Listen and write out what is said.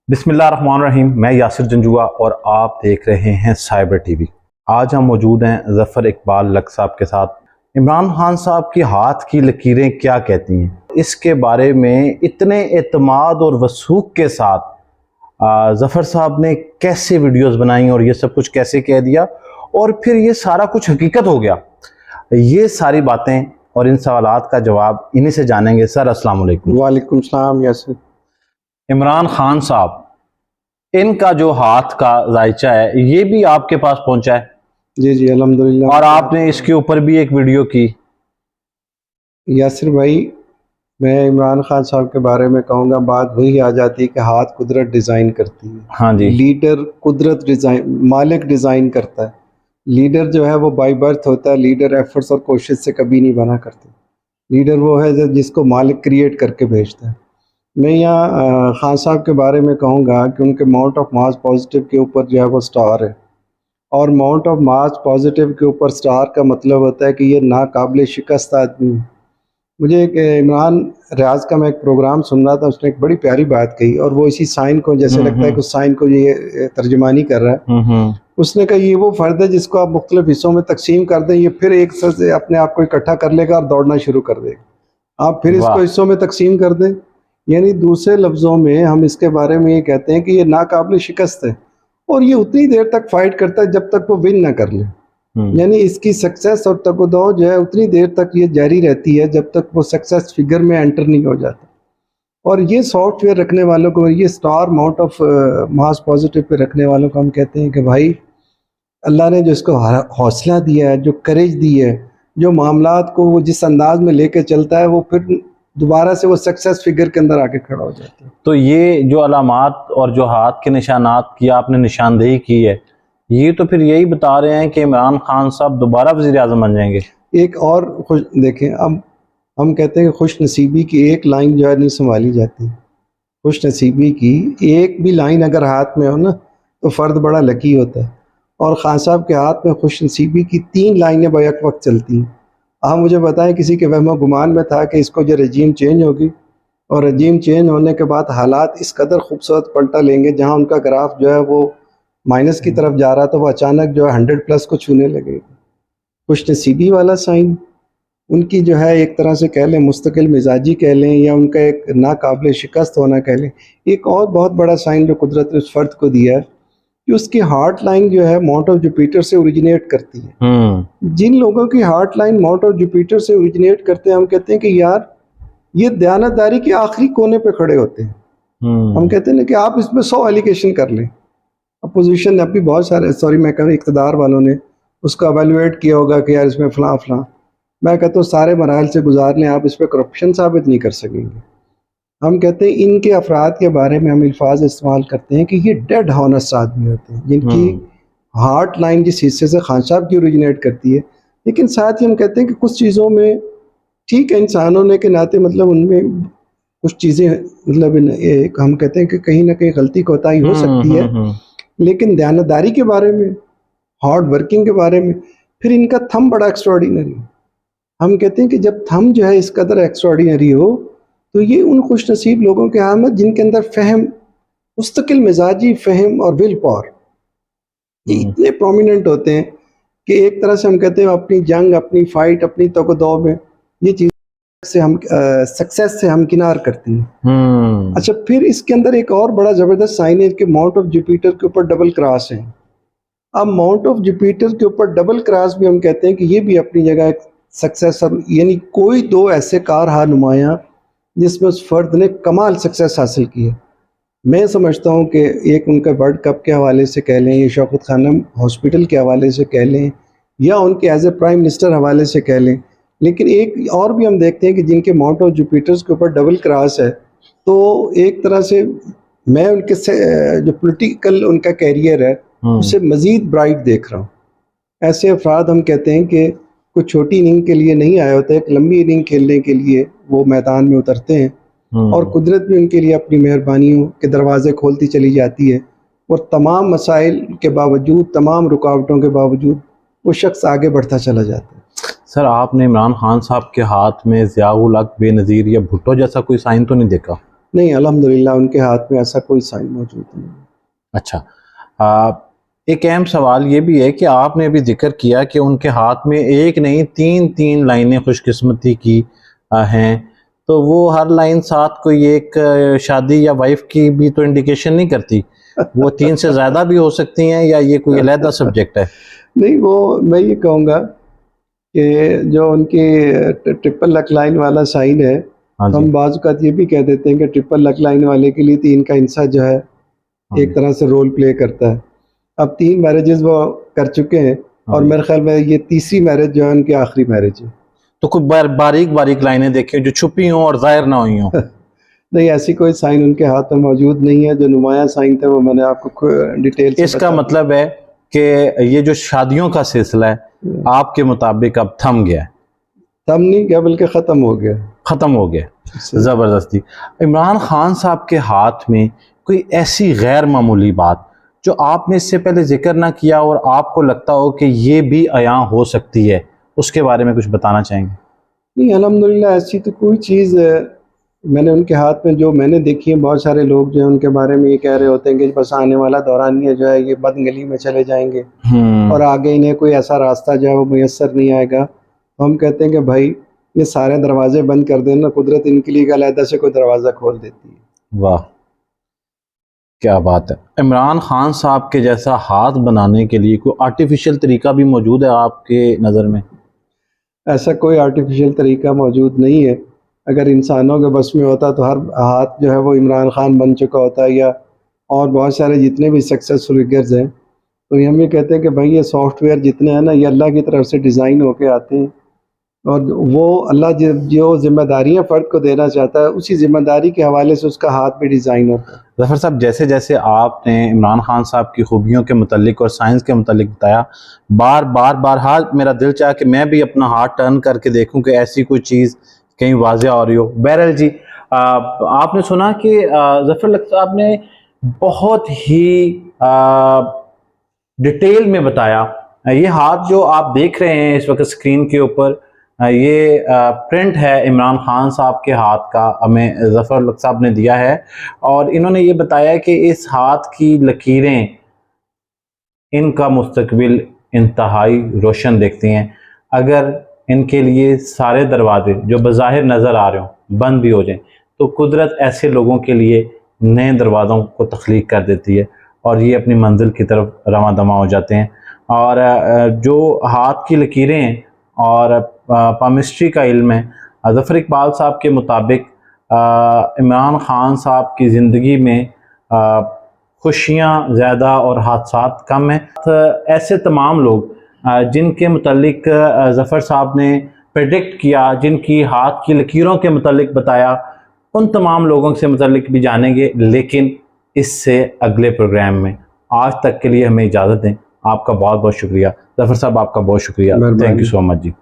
बिस्मिल्लाहिर्रहमानिर्रहीम। मैं यासिर जंजुआ और आप देख रहे हैं साइबर टीवी। आज हम मौजूद हैं ज़फ़र इकबाल लक साहब के साथ। इमरान खान साहब की हाथ की लकीरें क्या कहती हैं, इसके बारे में इतने एतमाद और वसूख के साथ ज़फ़र साहब ने कैसे वीडियोस बनाई और ये सब कुछ कैसे कह दिया और फिर ये सारा कुछ हकीकत हो गया। ये सारी बातें और इन सवालात का जवाब इन्हीं से जानेंगे। सर अस्सलाम वालेकुम। वालेकुम सलाम यासिर। इमरान खान साहब, इनका जो हाथ का जायचा है ये भी आपके पास पहुंचा है? जी जी अल्हम्दुलिल्लाह। और आपने इसके ऊपर भी एक वीडियो की। यासिर भाई, मैं इमरान खान साहब के बारे में कहूँगा, बात वही आ जाती है कि हाथ कुदरत डिज़ाइन करती है। हाँ जी। लीडर कुदरत डिज़ाइन, मालिक डिज़ाइन करता है। लीडर जो है वो बाय बर्थ होता है। लीडर एफर्ट्स और कोशिश से कभी नहीं बना करते। लीडर वो है जिसको मालिक क्रिएट करके भेजता है। मैं यहाँ खान साहब के बारे में कहूँगा कि उनके माउंट ऑफ मास पॉजिटिव के ऊपर जो है वो स्टार है, और माउंट ऑफ मास पॉजिटिव के ऊपर स्टार का मतलब होता है कि ये नाकाबिल शिकस्त आदमी है। मुझे एक इमरान रियाज का मैं एक प्रोग्राम सुन रहा था, उसने एक बड़ी प्यारी बात कही, और वो इसी साइन को जैसे लगता है कि उस साइन को ये तर्जुमानी कर रहा है। उसने कहा ये वो फ़र्द है जिसको आप मुख्तलिफ हिस्सों में तकसीम कर दें, ये फिर एक से अपने आप को इकट्ठा कर लेगा और दौड़ना शुरू कर देगा। आप फिर इसको हिस्सों में तकसीम कर दें, यानी दूसरे लफ्ज़ों में हम इसके बारे में ये कहते हैं कि ये नाकाबिल शिकस्त है, और ये उतनी देर तक फाइट करता है जब तक वो विन ना कर ले। यानी इसकी सक्सेस और तकदो जो है उतनी देर तक ये जारी रहती है जब तक वो सक्सेस फिगर में एंटर नहीं हो जाता। और ये सॉफ्टवेयर रखने वालों को, ये star mount of mass positive pay रखने वालों को हम कहते हैं कि भाई अल्लाह ने जो इसको हौसला दिया है, जो करेज दी है, जो मामलात को वो जिस अंदाज में लेके चलता है, वो फिर दोबारा से वो सक्सेस फिगर के अंदर आके खड़ा हो जाता है। तो ये जो अलामात और जो हाथ के निशानात की आपने निशानदेही की है, ये तो फिर यही बता रहे हैं कि इमरान खान साहब दोबारा वज़ीर आज़म बन जाएंगे। एक और खुश देखें, अब हम कहते हैं कि खुश नसीबी की एक लाइन जो है नहीं संभाली जाती। खुश नसीबी की एक भी लाइन अगर हाथ में हो ना तो फ़र्द बड़ा लकी होता है, और खान साहब के हाथ में खुश नसीबी की 3 लाइनें बैक वक्त चलती हैं। आप मुझे बताएं, किसी के वहमो गुमान में था कि इसको जो रजीम चेंज होगी, और रजीम चेंज होने के बाद हालात इस कदर खूबसूरत पलटा लेंगे, जहाँ उनका ग्राफ जो है वो माइनस की तरफ जा रहा था, वो अचानक जो है 100+ को छूने लगेगा। खुश नसीबी वाला साइन उनकी जो है एक तरह से कह लें मुस्तकिल मिजाजी कह लें, या उनका एक नाकाबिल शिकस्त होना कह लें। एक और बहुत बड़ा साइन जो कुदरत ने उस फ़र्द को दिया है कि उसकी हार्ट लाइन जो है माउंट ऑफ जुपिटर से ओरिजिनेट करती है। जिन लोगों की heart line mount of Jupiter से ओरिजिनेट करते हैं, हम कहते हैं कि यार ये दयानतदारी के आखिरी कोने पे खड़े होते हैं। हम कहते हैं ना कि आप इसमें 100 एलिगेशन कर लें। अपोजिशन ने भी बहुत सारे, सॉरी मैं कह रहा हूँ इक़्तिदार वालों ने उसको एवेलुएट किया होगा कि यार इसमें फ़लाँ फ़लाँ, मैं कहता हूँ सारे मराहल से गुजार लें, आप इस पर करप्शन साबित नहीं कर सकेंगे। हम कहते हैं इनके अफराद के बारे में हम अल्फाज इस्तेमाल करते हैं कि ये डेड हॉनेस्ट आदमी होते हैं, जिनकी हार्ट लाइन जिस हिस्से से खान साहब की ओरिजिनेट करती है। लेकिन साथ ही हम कहते हैं कि कुछ चीज़ों में ठीक है, इंसान होने के नाते मतलब उनमें कुछ चीज़ें मतलब एक हम कहते हैं कि कहीं ना कहीं गलती कोताही हो सकती है, लेकिन दयानतदारी के बारे में, हार्ड वर्किंग के बारे में, फिर इनका थंब बड़ा एक्स्ट्राऑर्डिनरी है। हम कहते हैं कि जब थंब जो है इस कदर एक्स्ट्राऑर्डिनरी हो, तो ये उन खुश नसीब लोगों के आमद जिनके अंदर फ़हम, मुस्तकिल मिजाजी फ़हम और विल पावर ये इतने प्रोमिनेंट होते हैं कि एक तरह से हम कहते हैं अपनी जंग, अपनी फ़ाइट, अपनी तगदो में ये चीज़ से हम सक्सेस से हमकिनार करती हैं। अच्छा, फिर इसके अंदर एक और बड़ा ज़बरदस्त साइन है कि माउंट ऑफ जुपिटर के ऊपर डबल क्रॉस है। अब माउंट ऑफ जुपिटर के ऊपर डबल क्रॉस भी हम कहते हैं कि ये भी अपनी जगह एक सक्सेस, यानी कोई 2 ऐसे कारहा नुमाया जिसमें उस फ़र्द ने कमाल सक्सेस हासिल की है। मैं समझता हूँ कि एक उनका वर्ल्ड कप के हवाले से कह लें, या शौकत खानम हॉस्पिटल के हवाले से कह लें, या उनके एज ए प्राइम मिनिस्टर हवाले से कह लें, लेकिन एक और भी हम देखते हैं कि जिनके माउंट ऑफ जुपिटर्स के ऊपर डबल क्रॉस है, तो एक तरह से मैं उनके से जो पॉलिटिकल उनका कैरियर है उसे मज़ीद ब्राइट देख रहा हूँ। ऐसे अफराद हम कहते हैं कि कुछ छोटी इनिंग के लिए नहीं आए होते, एक लंबी इनिंग खेलने के लिए वो मैदान में उतरते हैं, और कुदरत भी उनके लिए अपनी मेहरबानियों के दरवाज़े खोलती चली जाती है, और तमाम मसाइल के बावजूद, तमाम रुकावटों के बावजूद वो शख्स आगे बढ़ता चला जाता है। सर, आपने इमरान खान साहब के हाथ में ज़िया-उल-हक, बेनज़ीर या भुट्टो जैसा कोई साइन तो नहीं देखा? नहीं, अल्हम्दुलिल्लाह उनके हाथ में ऐसा कोई साइन मौजूद नहीं। अच्छा, एक अहम सवाल ये भी है कि आपने अभी जिक्र किया कि उनके हाथ में एक नहीं तीन तीन लाइनें खुशकिस्मती की हैं, तो वो हर लाइन साथ कोई एक शादी या वाइफ की भी तो इंडिकेशन नहीं करती, वो तीन से ज़्यादा भी हो सकती हैं, या ये कोई अलहदा सब्जेक्ट है? नहीं, वो मैं ये कहूँगा कि जो उनकी ट्रिपल लक लाइन वाला साइन है, हाँ जी। हम बाज़ औक़ात ये भी कह देते हैं कि ट्रिपल लक लाइन वाले के लिए 3 का हिस्सा जो है हाँ एक जी। तरह से रोल प्ले करता है। अब 3 मैरिजेज़ वो कर चुके हैं और हाँ। मेरे ख़्याल में ये तीसरी मैरिज जो है उनकी आखिरी मैरिज है। तो कुछ बारीक बारीक लाइनें देखिए जो छुपी हों और जाहिर ना हुई हों। नहीं, ऐसी कोई साइन उनके हाथ में मौजूद नहीं है। जो नुमायाँ साइन थे वो मैंने आपको डिटेल से इसका बता मतलब है कि ये जो शादियों का सिलसिला है दिया। आपके मुताबिक अब थम गया है, थम नहीं गया बल्कि ख़त्म हो गया। ख़त्म हो गया इससे ज़बरदस्ती। इमरान खान साहब के हाथ में कोई ऐसी गैर मामूली बात जो आपने इससे पहले जिक्र ना किया और आपको लगता हो कि ये भी अयां हो सकती है, उसके बारे में कुछ बताना चाहेंगे? नहीं, अल्हम्दुलिल्लाह ऐसी तो कोई चीज़ मैंने उनके हाथ में जो मैंने देखी है, बहुत सारे लोग जो हैं उनके बारे में ये कह रहे होते हैं कि बस आने वाला दौरानिया जो है ये बदगली में चले जाएँगे और आगे इन्हें कोई ऐसा रास्ता जो है वो मुयस्सर नहीं आएगा। तो हम कहते हैं कि भाई ये सारे दरवाज़े बंद कर देना, कुदरत इनके लिए एक अलहदा से कोई दरवाज़ा खोल देती है। वाह, क्या बात है। इमरान खान साहब के जैसा हाथ बनाने के लिए कोई आर्टिफिशियल तरीका भी मौजूद है आपके नज़र में? ऐसा कोई आर्टिफ़िशियल तरीका मौजूद नहीं है। अगर इंसानों के बस में होता तो हर हाथ जो है वो इमरान खान बन चुका होता, या और बहुत सारे जितने भी सक्सेसफुल फिगर्स हैं। तो हम ये कहते हैं कि भाई ये सॉफ्टवेयर जितने हैं ना ये अल्लाह की तरफ से डिज़ाइन होके आते हैं और वो अल्लाह जो ज़िम्मेदारियाँ फ़र्द को देना चाहता है उसी ज़िम्मेदारी के हवाले से उसका हाथ भी डिज़ाइन होता है। ज़फ़र साहब, जैसे जैसे आपने इमरान खान साहब की खूबियों के मुतल्लिक और साइंस के मुतल्लिक बताया, बारहा मेरा दिल चाहा कि मैं भी अपना हाथ टर्न करके देखूं कि ऐसी कोई चीज़ कहीं वाज़ेह हो रही हो। बहरहाल जी, आपने सुना कि ज़फ़र लक साहब ने बहुत ही डिटेल में बताया। ये हाथ जो आप देख रहे हैं इस वक्त स्क्रीन के ऊपर, ये प्रिंट है इमरान खान साहब के हाथ का, हमें ज़फ़र लक साहब ने दिया है और इन्होंने ये बताया कि इस हाथ की लकीरें इनका मुस्तकबिल इंतहाई रोशन देखती हैं। अगर इनके लिए सारे दरवाजे जो बज़ाहिर नज़र आ रहे हों बंद भी हो जाएं, तो कुदरत ऐसे लोगों के लिए नए दरवाज़ों को तख्लीक कर देती है और ये अपनी मंजिल की तरफ रवां दमा हो जाते हैं। और जो हाथ की लकीरें हैं और पामिस्ट्री का इल्म है, ज़फ़र इकबाल साहब के मुताबिक इमरान खान साहब की ज़िंदगी में खुशियाँ ज़्यादा और हादसात कम हैं। तो ऐसे तमाम लोग जिनके मुतल्लिक ज़फ़र साहब ने प्रेडिक्ट किया, जिनकी हाथ की लकीरों के मुतल्लिक बताया, उन तमाम लोगों से मुतल्लिक भी जानेंगे, लेकिन इससे अगले प्रोग्राम में। आज तक के लिए हमें इजाज़त दें। आपका बहुत बहुत शुक्रिया ज़फ़र साहब, आपका बहुत शुक्रिया। Thank you so much ji.